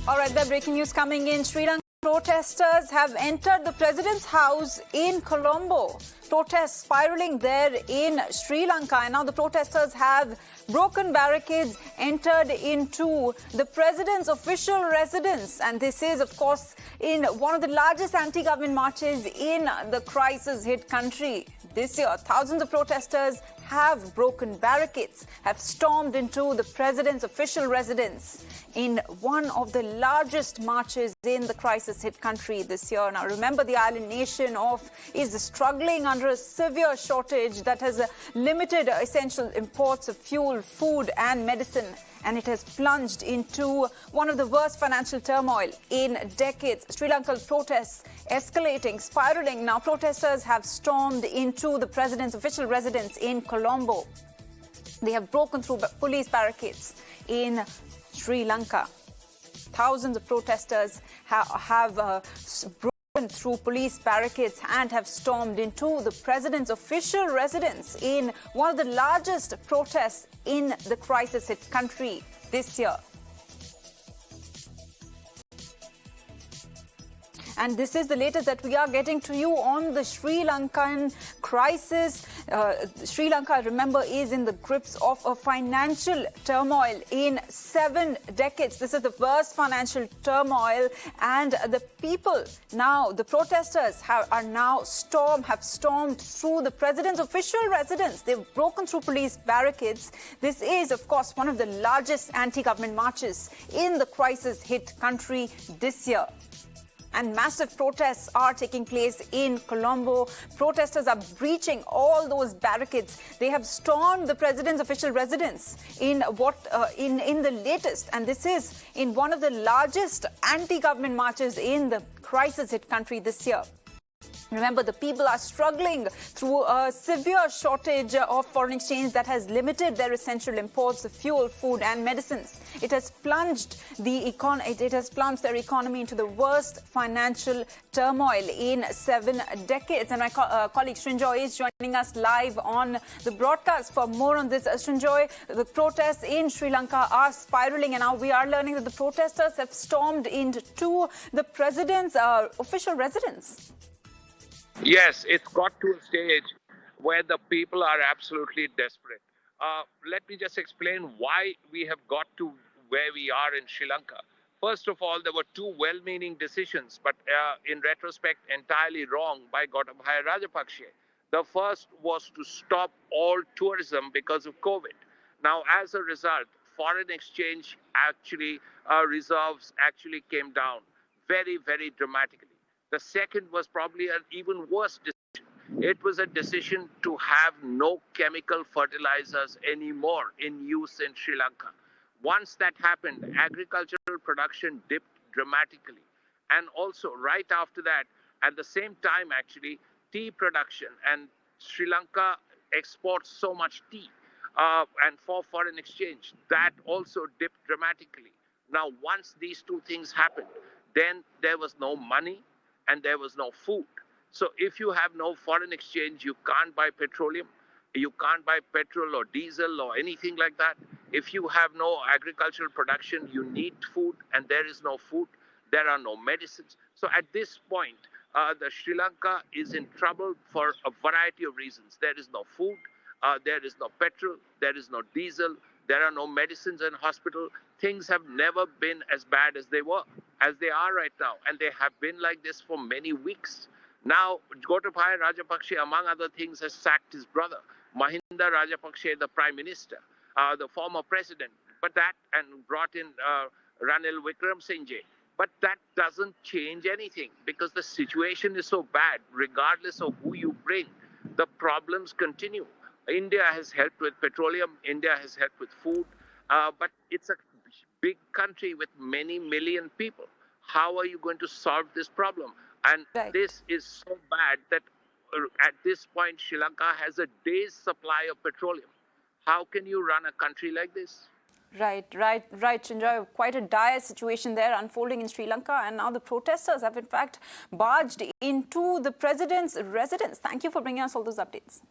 All right, the breaking news coming in. Sri Lanka protesters have entered the president's house in Colombo. Protests spiraling there in Sri Lanka. And now the protesters have broken barricades, entered into the president's official residence. And this is, of course, in one of the largest anti-government marches in the crisis-hit country. This year, thousands of protesters have broken barricades, have stormed into the president's official residence in one of the largest marches in the crisis-hit country this year. Now, remember, the island nation is struggling under a severe shortage that has limited essential imports of fuel, food and medicine. And it has plunged into one of the worst financial turmoil in decades. Sri Lanka protests escalating, spiraling. Now protesters have stormed into the president's official residence in Colombo. They have broken through police barricades in Sri Lanka. Thousands of protesters have broken through police barricades and have stormed into the president's official residence in one of the largest protests in the crisis-hit country this year. And this is the latest that we are getting to you on the Sri Lankan crisis. Sri Lanka, remember, is in the grips of a financial turmoil in 7 decades. This is the worst financial turmoil, and the people now, the protesters have stormed through the president's official residence. They've broken through police barricades. This is, of course, one of the largest anti-government marches in the crisis-hit country this year. And massive protests are taking place in Colombo. Protesters are breaching all those barricades. They have stormed the president's official residence in the latest, and this is in one of the largest anti-government marches in the crisis-hit country this year. Remember, the people are struggling through a severe shortage of foreign exchange that has limited their essential imports of fuel, food and medicines. It has plunged their economy into the worst financial turmoil in 7 decades. And my colleague Srinjoy is joining us live on the broadcast for more on this. Srinjoy, the protests in Sri Lanka are spiraling, and now we are learning that the protesters have stormed into the president's official residence. Yes, it's got to a stage where the people are absolutely desperate. Let me just explain why we have got to where we are in Sri Lanka. First of all, there were 2 well-meaning decisions, but in retrospect, entirely wrong by Gotabaya Rajapaksa. The first was to stop all tourism because of COVID. Now, as a result, foreign exchange reserves actually came down very, very dramatically. The second was probably an even worse decision. It was a decision to have no chemical fertilizers anymore in use in Sri Lanka. Once that happened, agricultural production dipped dramatically. And also right after that, at the same time actually, tea production, and Sri Lanka exports so much tea and for foreign exchange, that also dipped dramatically. Now, once these 2 things happened, then there was no money and there was no food. So if you have no foreign exchange, you can't buy petroleum, you can't buy petrol or diesel or anything like that. If you have no agricultural production, you need food, and there is no food, there are no medicines. So at this point, the Sri Lanka is in trouble for a variety of reasons. There is no food, there is no petrol, there is no diesel, there are no medicines in hospital. Things have never been as bad as they are right now. And they have been like this for many weeks. Now, Gotabaya Rajapaksa, among other things, has sacked his brother, Mahinda Rajapaksa, the Prime Minister, the former president, and brought in Ranil Wickremesinghe. But that doesn't change anything, because the situation is so bad. Regardless of who you bring, the problems continue. India has helped with petroleum, India has helped with food, but it's a big country with many million people. How are you going to solve this problem? And this is so bad that at this point, Sri Lanka has a day's supply of petroleum. How can you run a country like this? Right. Srinjoy, quite a dire situation there unfolding in Sri Lanka, and now the protesters have in fact barged into the president's residence. Thank you for bringing us all those updates.